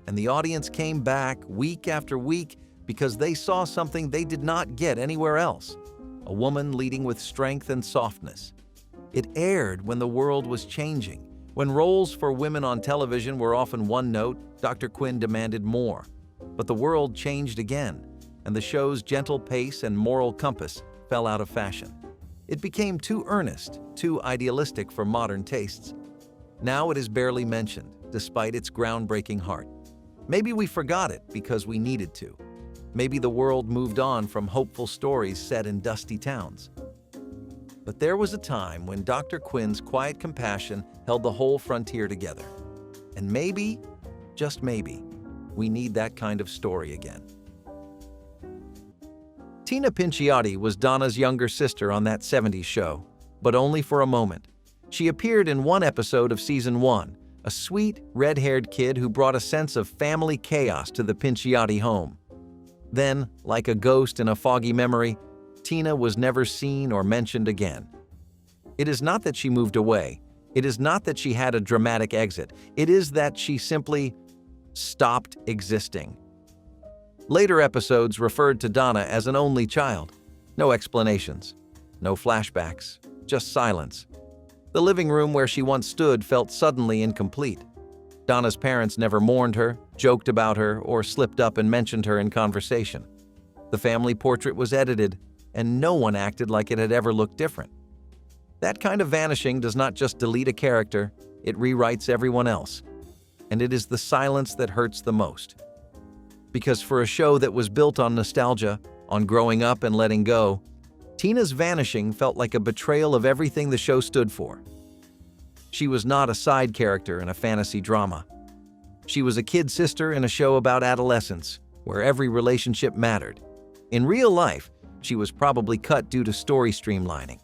And the audience came back week after week because they saw something they did not get anywhere else: a woman leading with strength and softness. It aired when the world was changing. When roles for women on television were often one note, Dr. Quinn demanded more. But the world changed again, and the show's gentle pace and moral compass fell out of fashion. It became too earnest, too idealistic for modern tastes. Now it is barely mentioned, despite its groundbreaking heart. Maybe we forgot it because we needed to. Maybe the world moved on from hopeful stories set in dusty towns. But there was a time when Dr. Quinn's quiet compassion held the whole frontier together. And maybe, just maybe, we need that kind of story again. Tina Pinciotti was Donna's younger sister on that 70s show, but only for a moment. She appeared in one episode of season 1, a sweet, red-haired kid who brought a sense of family chaos to the Pinciotti home. Then, like a ghost in a foggy memory, Tina was never seen or mentioned again. It is not that she moved away. It is not that she had a dramatic exit. It is that she simply stopped existing. Later episodes referred to Donna as an only child. No explanations, no flashbacks, just silence. The living room where she once stood felt suddenly incomplete. Donna's parents never mourned her, joked about her, or slipped up and mentioned her in conversation. The family portrait was edited, and no one acted like it had ever looked different. That kind of vanishing does not just delete a character, it rewrites everyone else. And it is the silence that hurts the most. Because for a show that was built on nostalgia, on growing up and letting go, Tina's vanishing felt like a betrayal of everything the show stood for. She was not a side character in a fantasy drama. She was a kid sister in a show about adolescence, where every relationship mattered. In real life, she was probably cut due to story streamlining.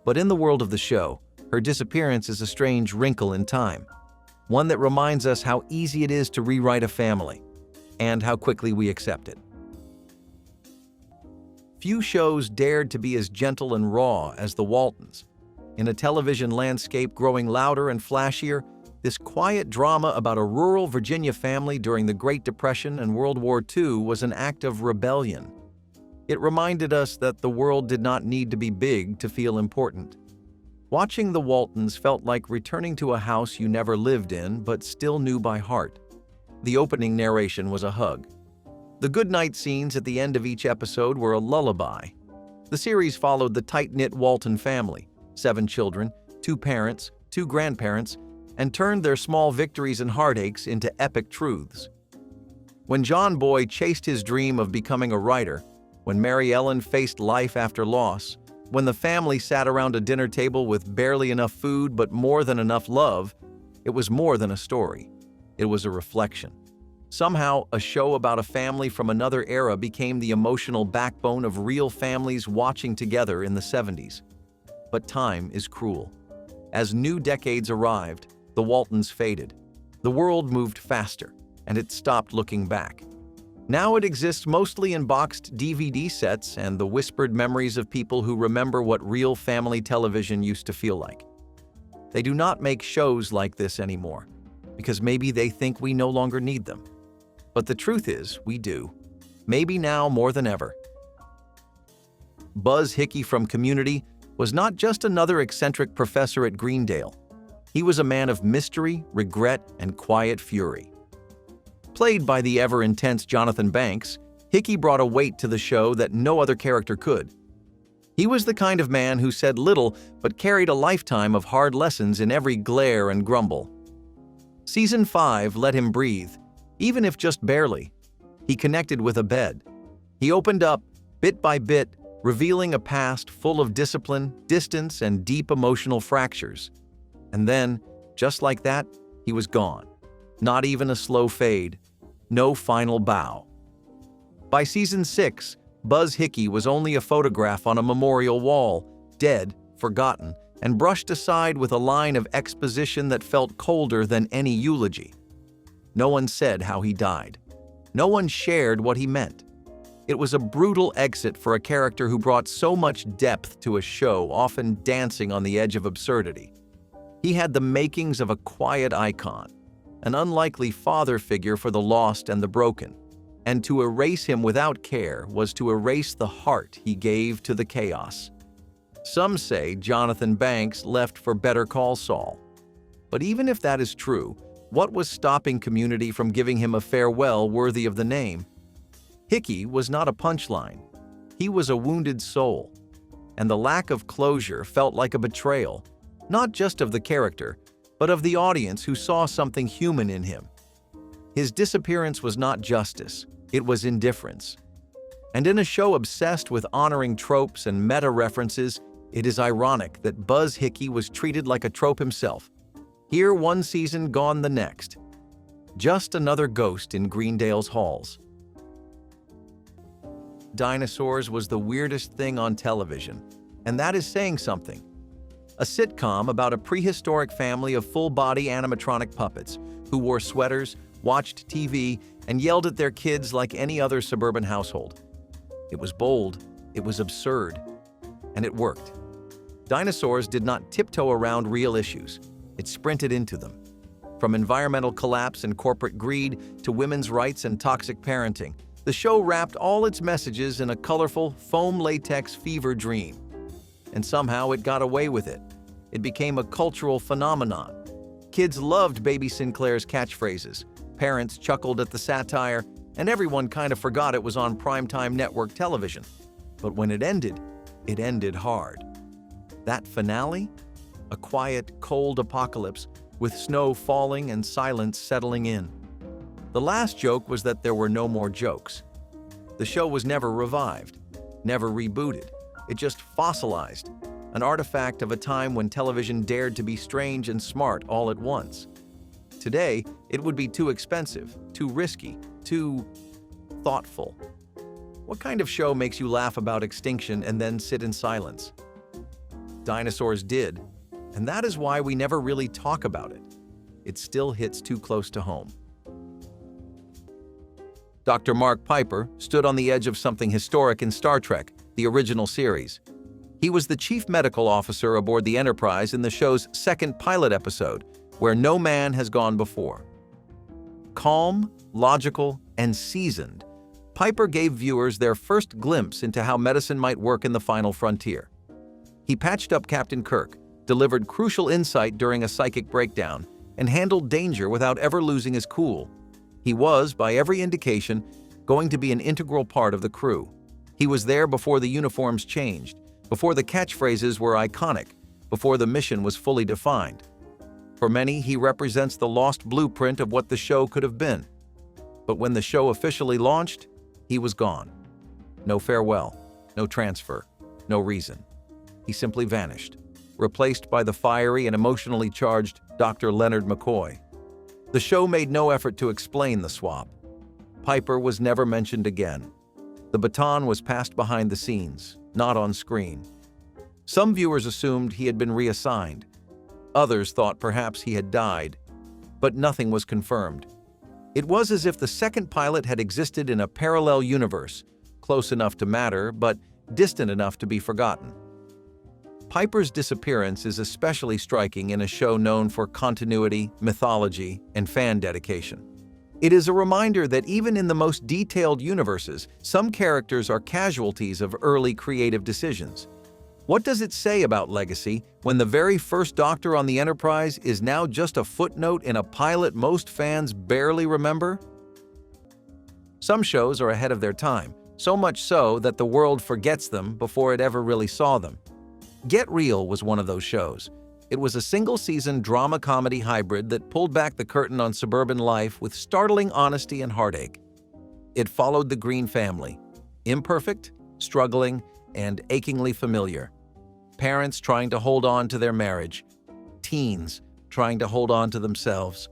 But in the world of the show, her disappearance is a strange wrinkle in time, one that reminds us how easy it is to rewrite a family, and how quickly we accept it. Few shows dared to be as gentle and raw as the Waltons. In a television landscape growing louder and flashier, this quiet drama about a rural Virginia family during the Great Depression and World War II was an act of rebellion. It reminded us that the world did not need to be big to feel important. Watching the Waltons felt like returning to a house you never lived in but still knew by heart. The opening narration was a hug. The goodnight scenes at the end of each episode were a lullaby. The series followed the tight-knit Walton family, 7 children, 2 parents, 2 grandparents, and turned their small victories and heartaches into epic truths. When John Boy chased his dream of becoming a writer, when Mary Ellen faced life after loss, when the family sat around a dinner table with barely enough food but more than enough love, it was more than a story. It was a reflection. Somehow, a show about a family from another era became the emotional backbone of real families watching together in the 70s. But time is cruel. As new decades arrived, the Waltons faded. The world moved faster, and it stopped looking back. Now it exists mostly in boxed DVD sets and the whispered memories of people who remember what real family television used to feel like. They do not make shows like this anymore, because maybe they think we no longer need them. But the truth is, we do. Maybe now more than ever. Buzz Hickey from Community was not just another eccentric professor at Greendale. He was a man of mystery, regret, and quiet fury. Played by the ever-intense Jonathan Banks, Hickey brought a weight to the show that no other character could. He was the kind of man who said little but carried a lifetime of hard lessons in every glare and grumble. Season 5 let him breathe, even if just barely. He connected with Abed. He opened up, bit by bit, revealing a past full of discipline, distance, and deep emotional fractures. And then, just like that, he was gone. Not even a slow fade. No final bow. By season 6, Buzz Hickey was only a photograph on a memorial wall, dead, forgotten, and brushed aside with a line of exposition that felt colder than any eulogy. No one said how he died. No one shared what he meant. It was a brutal exit for a character who brought so much depth to a show, often dancing on the edge of absurdity. He had the makings of a quiet icon, an unlikely father figure for the lost and the broken, and to erase him without care was to erase the heart he gave to the chaos. Some say Jonathan Banks left for Better Call Saul. But even if that is true, what was stopping Community from giving him a farewell worthy of the name? Hickey was not a punchline. He was a wounded soul. And the lack of closure felt like a betrayal, not just of the character, but of the audience who saw something human in him. His disappearance was not justice, it was indifference. And in a show obsessed with honoring tropes and meta-references, it is ironic that Buzz Hickey was treated like a trope himself. Here one season, gone the next. Just another ghost in Greendale's halls. Dinosaurs was the weirdest thing on television, and that is saying something. A sitcom about a prehistoric family of full-body animatronic puppets who wore sweaters, watched TV, and yelled at their kids like any other suburban household. It was bold, it was absurd, and it worked. Dinosaurs did not tiptoe around real issues. It sprinted into them. From environmental collapse and corporate greed to women's rights and toxic parenting, the show wrapped all its messages in a colorful, foam latex fever dream. And somehow it got away with it. It became a cultural phenomenon. Kids loved Baby Sinclair's catchphrases, parents chuckled at the satire, and everyone kind of forgot it was on primetime network television. But when it ended hard. That finale? A quiet, cold apocalypse with snow falling and silence settling in. The last joke was that there were no more jokes. The show was never revived, never rebooted. It just fossilized, an artifact of a time when television dared to be strange and smart all at once. Today, it would be too expensive, too risky, too thoughtful. What kind of show makes you laugh about extinction and then sit in silence? Dinosaurs did, and that is why we never really talk about it. It still hits too close to home. Dr. Mark Piper stood on the edge of something historic in Star Trek, the original series. He was the chief medical officer aboard the Enterprise in the show's second pilot episode, Where No Man Has Gone Before. Calm, logical, and seasoned, Piper gave viewers their first glimpse into how medicine might work in the final frontier. He patched up Captain Kirk, delivered crucial insight during a psychic breakdown, and handled danger without ever losing his cool. He was, by every indication, going to be an integral part of the crew. He was there before the uniforms changed, before the catchphrases were iconic, before the mission was fully defined. For many, he represents the lost blueprint of what the show could have been. But when the show officially launched, he was gone. No farewell, no transfer, no reason. He simply vanished, replaced by the fiery and emotionally charged Dr. Leonard McCoy. The show made no effort to explain the swap. Piper was never mentioned again. The baton was passed behind the scenes, not on screen. Some viewers assumed he had been reassigned. Others thought perhaps he had died, but nothing was confirmed. It was as if the second pilot had existed in a parallel universe, close enough to matter, but distant enough to be forgotten. Piper's disappearance is especially striking in a show known for continuity, mythology, and fan dedication. It is a reminder that even in the most detailed universes, some characters are casualties of early creative decisions. What does it say about legacy when the very first Doctor on the Enterprise is now just a footnote in a pilot most fans barely remember? Some shows are ahead of their time, so much so that the world forgets them before it ever really saw them. Get Real was one of those shows. It was a single-season drama-comedy hybrid that pulled back the curtain on suburban life with startling honesty and heartache. It followed the Green family, imperfect, struggling, and achingly familiar. Parents trying to hold on to their marriage. Teens trying to hold on to themselves.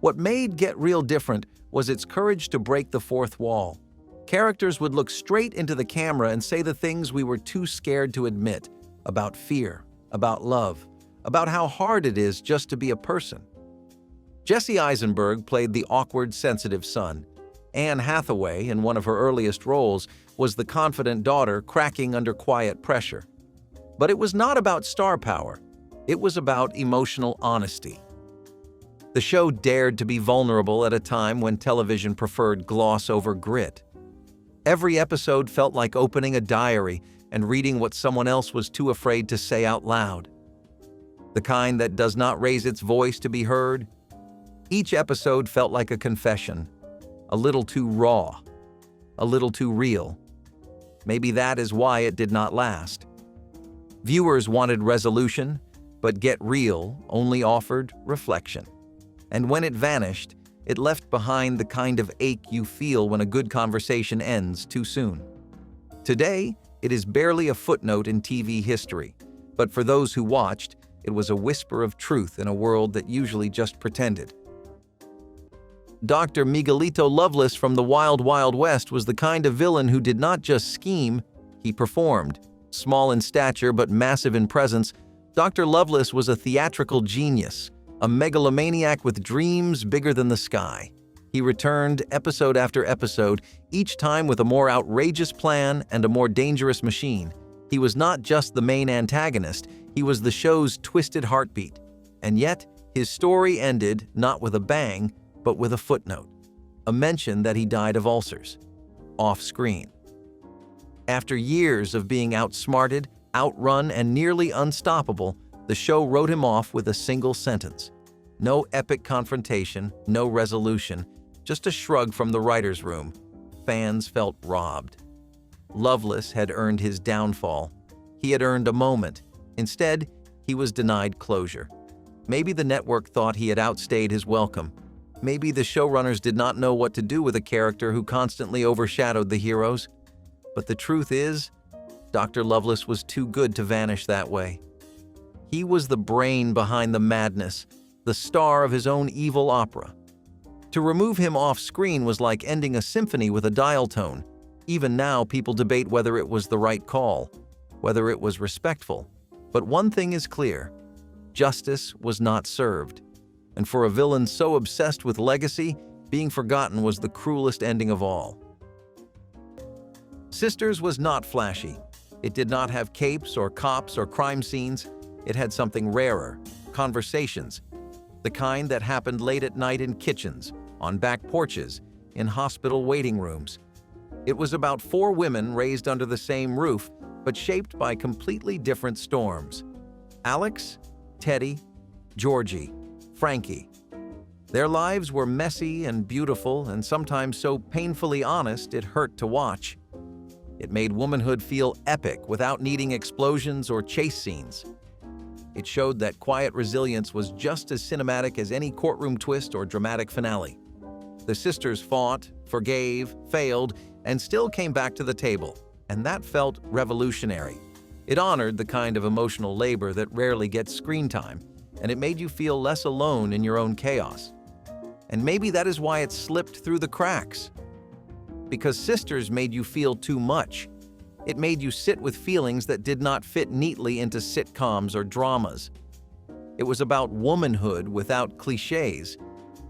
What made Get Real different was its courage to break the fourth wall. Characters would look straight into the camera and say the things we were too scared to admit, about fear, about love, about how hard it is just to be a person. Jesse Eisenberg played the awkward, sensitive son. Anne Hathaway, in one of her earliest roles, was the confident daughter cracking under quiet pressure. But it was not about star power. It was about emotional honesty. The show dared to be vulnerable at a time when television preferred gloss over grit. Every episode felt like opening a diary and reading what someone else was too afraid to say out loud. The kind that does not raise its voice to be heard. Each episode felt like a confession, a little too raw, a little too real. Maybe that is why it did not last. Viewers wanted resolution, but Get Real only offered reflection. And when it vanished, it left behind the kind of ache you feel when a good conversation ends too soon. Today, it is barely a footnote in TV history, but for those who watched, it was a whisper of truth in a world that usually just pretended. Dr. Miguelito Loveless from the Wild Wild West was the kind of villain who did not just scheme, he performed. Small in stature but massive in presence, Dr. Loveless was a theatrical genius, a megalomaniac with dreams bigger than the sky. He returned episode after episode, each time with a more outrageous plan and a more dangerous machine. He was not just the main antagonist, he was the show's twisted heartbeat. And yet, his story ended not with a bang, but with a footnote, a mention that he died of ulcers, off-screen. After years of being outsmarted, outrun, and nearly unstoppable, the show wrote him off with a single sentence. No epic confrontation, no resolution, just a shrug from the writer's room. Fans felt robbed. Loveless had earned his downfall. He had earned a moment. Instead, he was denied closure. Maybe the network thought he had outstayed his welcome. Maybe the showrunners did not know what to do with a character who constantly overshadowed the heroes. But the truth is, Dr. Loveless was too good to vanish that way. He was the brain behind the madness, the star of his own evil opera. To remove him off screen was like ending a symphony with a dial tone. Even now, people debate whether it was the right call, whether it was respectful. But one thing is clear: justice was not served. And for a villain so obsessed with legacy, being forgotten was the cruelest ending of all. Sisters was not flashy. It did not have capes or cops or crime scenes. It had something rarer: conversations. The kind that happened late at night in kitchens, on back porches, in hospital waiting rooms. It was about four women raised under the same roof, but shaped by completely different storms. Alex, Teddy, Georgie, Frankie. Their lives were messy and beautiful, and sometimes so painfully honest it hurt to watch. It made womanhood feel epic without needing explosions or chase scenes. It showed that quiet resilience was just as cinematic as any courtroom twist or dramatic finale. The sisters fought, forgave, failed, and still came back to the table, and that felt revolutionary. It honored the kind of emotional labor that rarely gets screen time. and it made you feel less alone in your own chaos. And maybe that is why it slipped through the cracks. Because Sisters made you feel too much. It made you sit with feelings that did not fit neatly into sitcoms or dramas. It was about womanhood without cliches,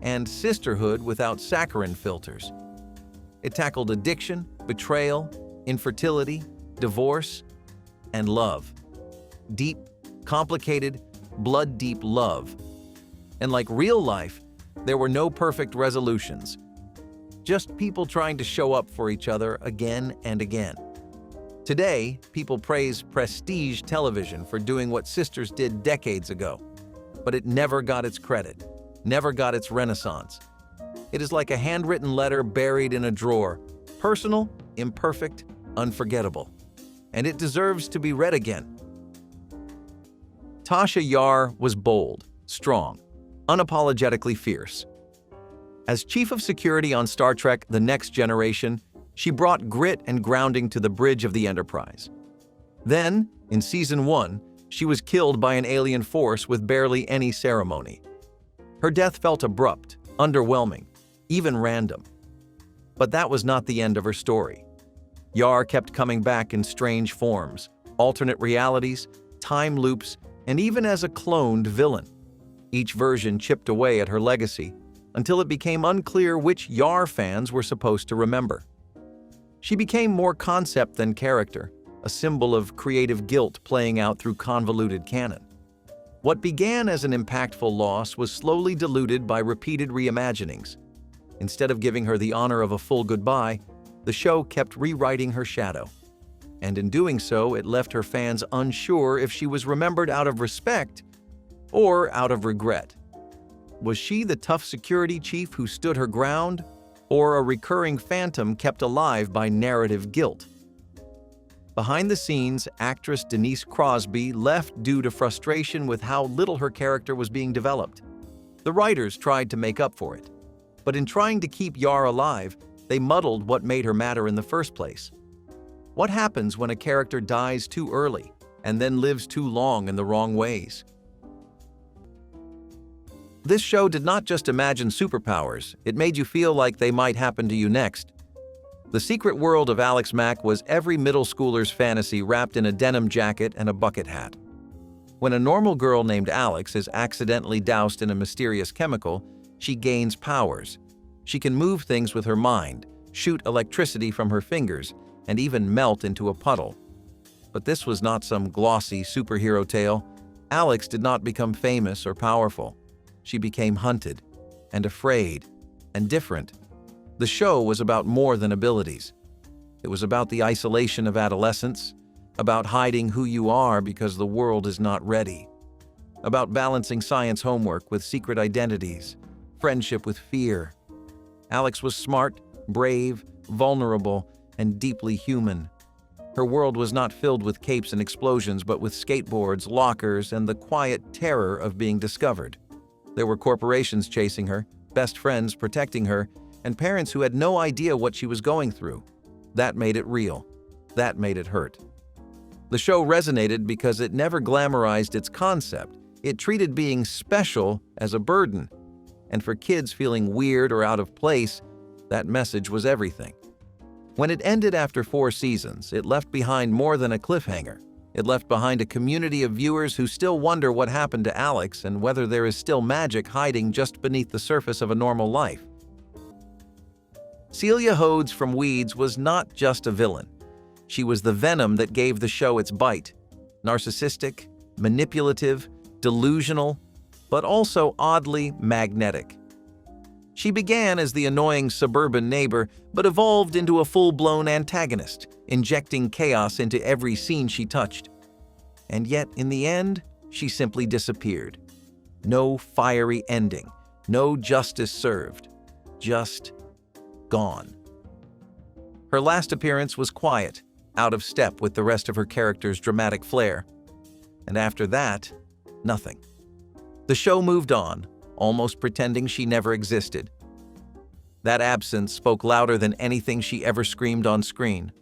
and sisterhood without saccharine filters. It tackled addiction, betrayal, infertility, divorce, and love. Deep, complicated, blood-deep love. And like real life, there were no perfect resolutions. Just people trying to show up for each other again and again. Today, people praise prestige television for doing what Sisters did decades ago. But it never got its credit, never got its renaissance. It is like a handwritten letter buried in a drawer, personal, imperfect, unforgettable. And it deserves to be read again. Tasha Yar was bold, strong, unapologetically fierce. As chief of security on Star Trek: The Next Generation, she brought grit and grounding to the bridge of the Enterprise. Then, in Season 1, she was killed by an alien force with barely any ceremony. Her death felt abrupt, underwhelming, even random. But that was not the end of her story. Yar kept coming back in strange forms, alternate realities, time loops, and even as a cloned villain. Each version chipped away at her legacy until it became unclear which Yar fans were supposed to remember. She became more concept than character, a symbol of creative guilt playing out through convoluted canon. What began as an impactful loss was slowly diluted by repeated reimaginings. Instead of giving her the honor of a full goodbye, the show kept rewriting her shadow. And in doing so, it left her fans unsure if she was remembered out of respect or out of regret. Was she the tough security chief who stood her ground, or a recurring phantom kept alive by narrative guilt? Behind the scenes, actress Denise Crosby left due to frustration with how little her character was being developed. The writers tried to make up for it, but in trying to keep Yar alive, they muddled what made her matter in the first place. What happens when a character dies too early and then lives too long in the wrong ways? This show did not just imagine superpowers, it made you feel like they might happen to you next. The secret world of Alex Mack was every middle schooler's fantasy wrapped in a denim jacket and a bucket hat. When a normal girl named Alex is accidentally doused in a mysterious chemical, she gains powers. She can move things with her mind, shoot electricity from her fingers, and even melt into a puddle. But this was not some glossy superhero tale. Alex did not become famous or powerful. She became hunted, and afraid, and different. The show was about more than abilities. It was about the isolation of adolescence, about hiding who you are because the world is not ready, about balancing science homework with secret identities, friendship with fear. Alex was smart, brave, vulnerable, and deeply human. Her world was not filled with capes and explosions, but with skateboards, lockers, and the quiet terror of being discovered. There were corporations chasing her, best friends protecting her, and parents who had no idea what she was going through. That made it real. That made it hurt. The show resonated because it never glamorized its concept. It treated being special as a burden. And for kids feeling weird or out of place, that message was everything. When it ended after 4 seasons, it left behind more than a cliffhanger. It left behind a community of viewers who still wonder what happened to Alex and whether there is still magic hiding just beneath the surface of a normal life. Celia Hodes from Weeds was not just a villain. She was the venom that gave the show its bite. Narcissistic, manipulative, delusional, but also oddly magnetic. She began as the annoying suburban neighbor, but evolved into a full-blown antagonist, injecting chaos into every scene she touched. And yet, in the end, she simply disappeared. No fiery ending, no justice served, just gone. Her last appearance was quiet, out of step with the rest of her character's dramatic flair. And after that, nothing. The show moved on, almost pretending she never existed. That absence spoke louder than anything she ever screamed on screen.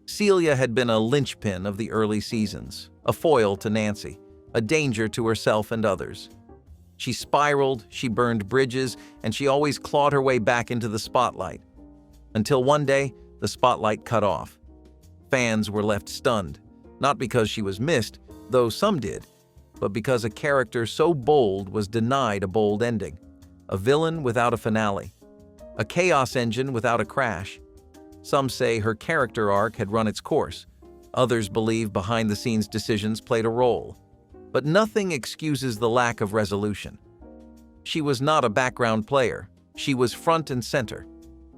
Celia had been a linchpin of the early seasons, a foil to Nancy, a danger to herself and others. She spiraled, she burned bridges, and she always clawed her way back into the spotlight. Until one day, the spotlight cut off. Fans were left stunned, not because she was missed, though some did, but because a character so bold was denied a bold ending, a villain without a finale, a chaos engine without a crash. Some say her character arc had run its course. Others believe behind-the-scenes decisions played a role. But nothing excuses the lack of resolution. She was not a background player. She was front and center.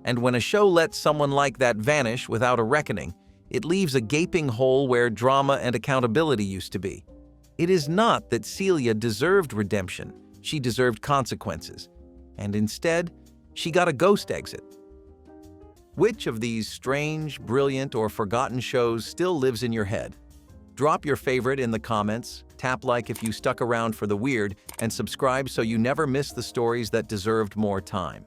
And when a show lets someone like that vanish without a reckoning, it leaves a gaping hole where drama and accountability used to be. It is not that Celia deserved redemption. She deserved consequences. And instead, she got a ghost exit. Which of these strange, brilliant, or forgotten shows still lives in your head? Drop your favorite in the comments, tap like if you stuck around for the weird, and subscribe so you never miss the stories that deserved more time.